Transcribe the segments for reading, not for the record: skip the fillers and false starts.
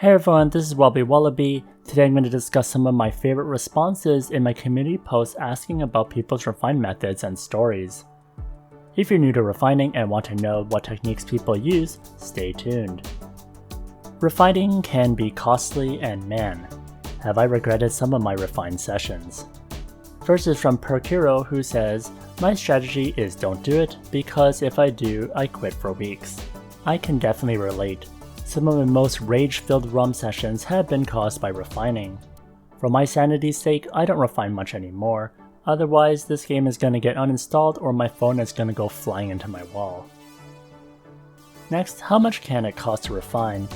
Hey everyone, this is WobblyWallaby. Today I'm going to discuss some of my favorite responses in my community posts asking about people's refine methods and stories. If you're new to refining and want to know what techniques people use, stay tuned. Refining can be costly, and man, have I regretted some of my refine sessions. First is from Perkiro, who says, "My strategy is don't do it, because if I do, I quit for weeks." I can definitely relate. Some of my most rage-filled ROM sessions have been caused by refining. For my sanity's sake, I don't refine much anymore, otherwise this game is gonna get uninstalled or my phone is gonna go flying into my wall. Next, how much can it cost to refine?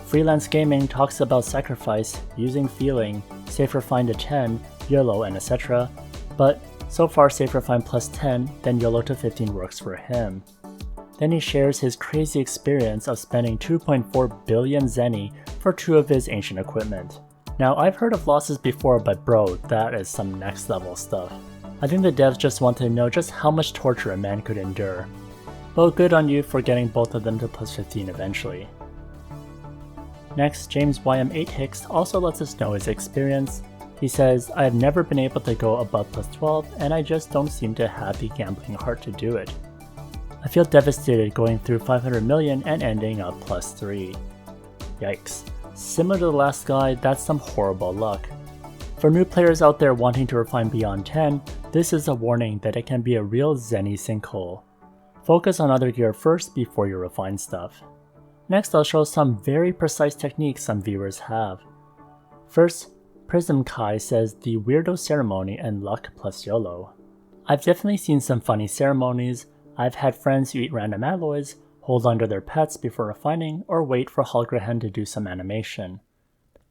Freelance Gaming talks about sacrifice, using feeling, safe refine to 10, YOLO, and etc. But so far safe refine plus 10, then YOLO to 15 works for him. Then he shares his crazy experience of spending 2.4 billion zenny for 2 of his ancient equipment. Now I've heard of losses before, but bro, that is some next level stuff. I think the devs just wanted to know just how much torture a man could endure. Well, good on you for getting both of them to plus 15 eventually. Next, James YM8 Hicks also lets us know his experience. He says, "I have never been able to go above plus 12 and I just don't seem to have the gambling heart to do it. I feel devastated going through 500 million and ending up plus 3. Yikes. Similar to the last guy, that's some horrible luck. For new players out there wanting to refine beyond 10, this is a warning that it can be a real zenny sinkhole. Focus on other gear first before you refine stuff." Next, I'll show some very precise techniques some viewers have. First, Prism Kai says the weirdo ceremony and luck plus YOLO. I've definitely seen some funny ceremonies. I've had friends who eat random alloys, hold onto their pets before refining, or wait for Halgrahen to do some animation.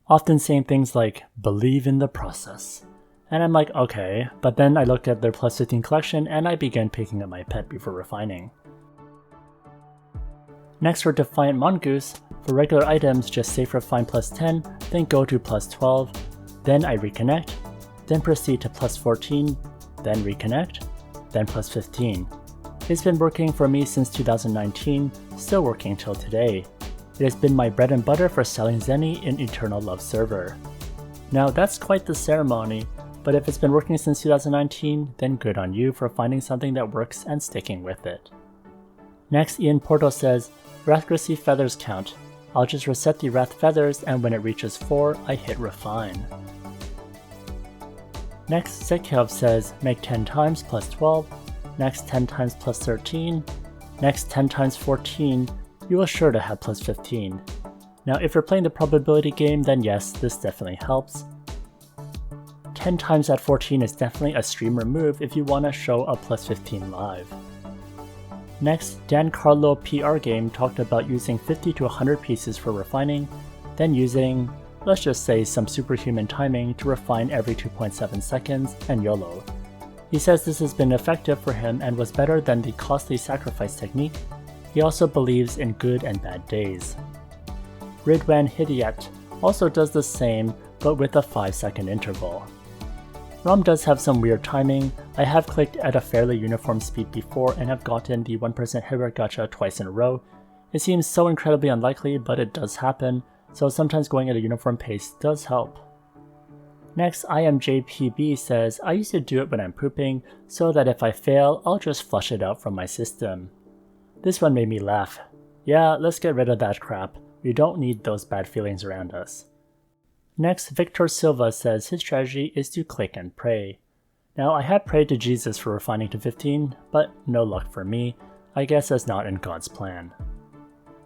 Often saying things like, "believe in the process." And I'm like, okay, but then I look at their plus 15 collection and I begin picking up my pet before refining. Next for Defiant Mongoose, for regular items just safe refine plus 10, then go to plus 12, then I reconnect, then proceed to plus 14, then reconnect, then plus 15. It's been working for me since 2019, still working till today. It has been my bread and butter for selling Zenny in Eternal Love server. Now that's quite the ceremony, but if it's been working since 2019, then good on you for finding something that works and sticking with it. Next, Ian Porto says, "Wrathgracy feathers count. I'll just reset the Wrath feathers and when it reaches 4, I hit refine." Next, Zekhev says, "Make 10 times plus 12. Next 10 times plus 13, next 10 times 14, you are sure to have plus 15. Now if you're playing the probability game, then yes, this definitely helps. 10 times at 14 is definitely a streamer move if you want to show a plus 15 live. Next, Dan Carlo PR Game talked about using 50 to 100 pieces for refining, then using, let's just say, some superhuman timing to refine every 2.7 seconds and YOLO. He says this has been effective for him and was better than the costly sacrifice technique. He also believes in good and bad days. Ridwan Hidyat also does the same, but with a 5-second interval. ROM does have some weird timing. I have clicked at a fairly uniform speed before and have gotten the 1% hit rate gacha twice in a row. It seems so incredibly unlikely, but it does happen, so sometimes going at a uniform pace does help. Next, IMJPB says, "I used to do it when I'm pooping, so that if I fail, I'll just flush it out from my system." This one made me laugh. Yeah, let's get rid of that crap. We don't need those bad feelings around us. Next, Victor Silva says his strategy is to click and pray. Now, I have prayed to Jesus for refining to 15, but no luck for me. I guess that's not in God's plan.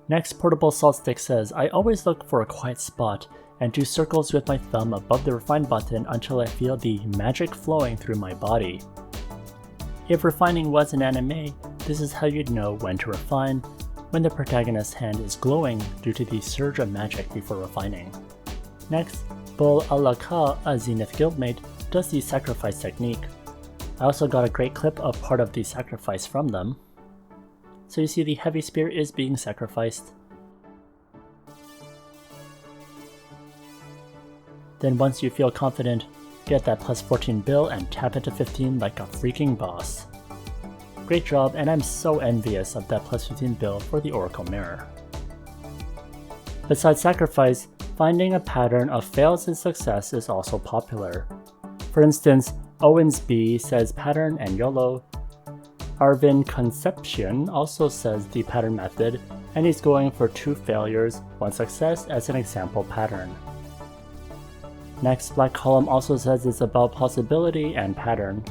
Next, Portable Salt Stick says, "I always look for a quiet spot and do circles with my thumb above the refine button until I feel the magic flowing through my body." If refining was an anime, this is how you'd know when to refine, when the protagonist's hand is glowing due to the surge of magic before refining. Next, Bull Alaka, a Zenith guildmate, does the sacrifice technique. I also got a great clip of part of the sacrifice from them. So you see the heavy spear is being sacrificed. Then once you feel confident, get that plus 14 bill and tap it to 15 like a freaking boss. Great job, and I'm so envious of that plus 15 bill for the Oracle Mirror. Besides sacrifice, Finding a pattern of fails and success is also popular. For instance, Owens B says pattern and YOLO. Arvin Concepcion also says the pattern method, and he's going for 2 failures, 1 success as an example pattern. Next, Black Column also says it's about possibility and pattern.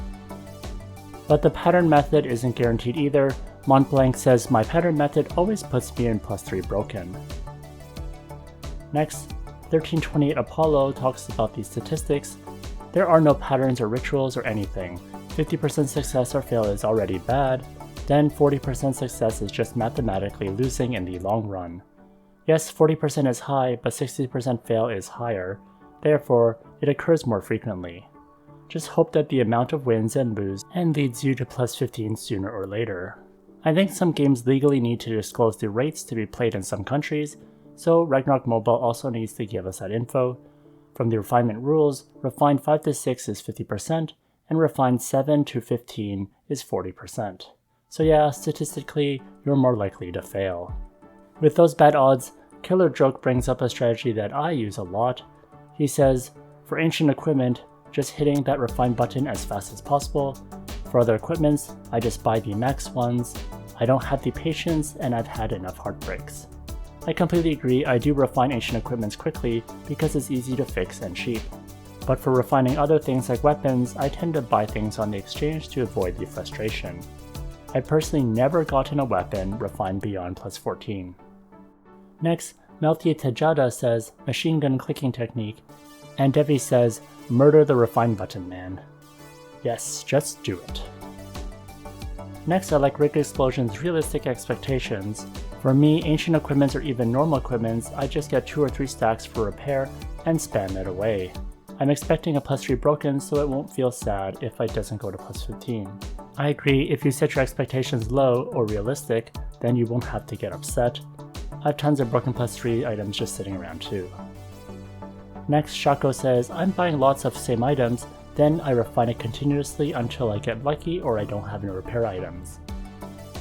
But the pattern method isn't guaranteed either. Montblanc says my pattern method always puts me in +3 broken. Next, 1328 Apollo talks about the statistics. There are no patterns or rituals or anything. 50% success or fail is already bad, then 40% success is just mathematically losing in the long run. Yes, 40% is high, but 60% fail is higher, therefore it occurs more frequently. Just hope that the amount of wins and lose and leads you to +15 sooner or later. I think some games legally need to disclose the rates to be played in some countries, so Ragnarok Mobile also needs to give us that info. From the refinement rules, refined 5 to 6 is 50%, and refined 7 to 15 is 40%. So yeah, statistically, you're more likely to fail. With those bad odds, Killer Joke brings up a strategy that I use a lot. He says, for ancient equipment, just hitting that refine button as fast as possible. For other equipments, I just buy the max ones. I don't have the patience and I've had enough heartbreaks. I completely agree, I do refine ancient equipments quickly because it's easy to fix and cheap. But for refining other things like weapons, I tend to buy things on the exchange to avoid the frustration. I personally never gotten a weapon refined beyond +14. Next, Melty Tejada says machine gun clicking technique, and Devi says murder the refine button, man. Yes, just do it. Next, I like Rick Explosion's realistic expectations. For me, ancient equipments or even normal equipments, I just get 2 or 3 stacks for repair and spam it away. I'm expecting a +3 broken, so it won't feel sad if it doesn't go to +15. I agree, if you set your expectations low or realistic, then you won't have to get upset. I have tons of broken +3 items just sitting around too. Next, Shako says, I'm buying lots of same items, then I refine it continuously until I get lucky or I don't have any repair items.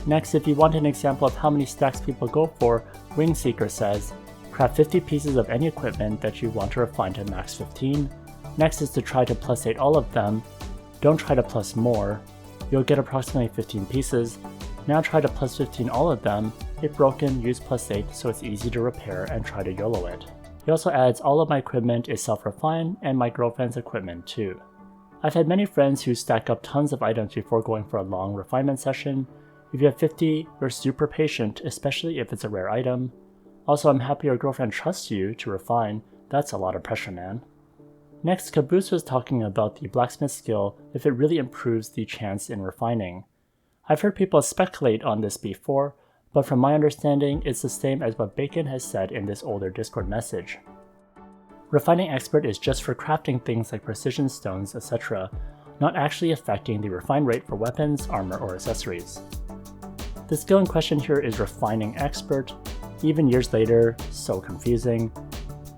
Next, if you want an example of how many stacks people go for, Wingseeker says, craft 50 pieces of any equipment that you want to refine to max 15. Next is to try to +8 all of them. Don't try to plus more. You'll get approximately 15 pieces. Now try to +15 all of them. If broken, use +8 so it's easy to repair and try to YOLO it. He also adds all of my equipment is self-refined and my girlfriend's equipment too. I've had many friends who stack up tons of items before going for a long refinement session. If you have 50, you're super patient, especially if it's a rare item. Also, I'm happy your girlfriend trusts you to refine. That's a lot of pressure, man. Next, Caboose was talking about the blacksmith skill if it really improves the chance in refining. I've heard people speculate on this before, but from my understanding, it's the same as what Bacon has said in this older Discord message. Refining Expert is just for crafting things like precision stones, etc., not actually affecting the refine rate for weapons, armor, or accessories. The skill in question here is Refining Expert. Even years later, so confusing.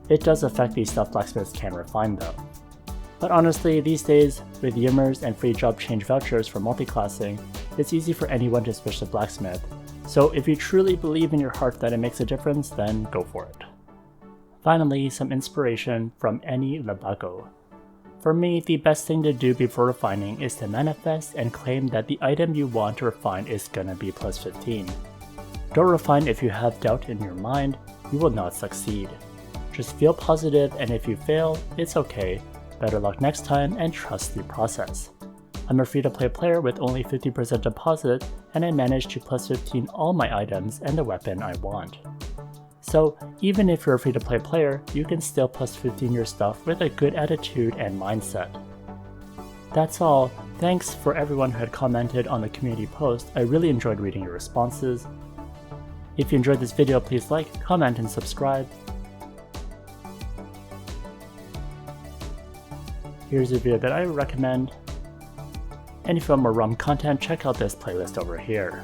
It does affect the stuff blacksmiths can refine though. But honestly, these days, with Yimmers and free job change vouchers for multiclassing, it's easy for anyone to switch to blacksmith. So if you truly believe in your heart that it makes a difference, then go for it. Finally, some inspiration from Eni Labago. For me, the best thing to do before refining is to manifest and claim that the item you want to refine is gonna be +15. Don't refine if you have doubt in your mind, you will not succeed. Just feel positive, and if you fail, it's okay. Better luck next time and trust the process. I'm a free-to-play player with only 50% deposit, and I managed to +15 all my items and the weapon I want. So even if you're a free-to-play player, you can still +15 your stuff with a good attitude and mindset. That's all. Thanks for everyone who had commented on the community post. I really enjoyed reading your responses. If you enjoyed this video, please like, comment, and subscribe. Here's a video that I recommend. And if you want more ROM content, check out this playlist over here.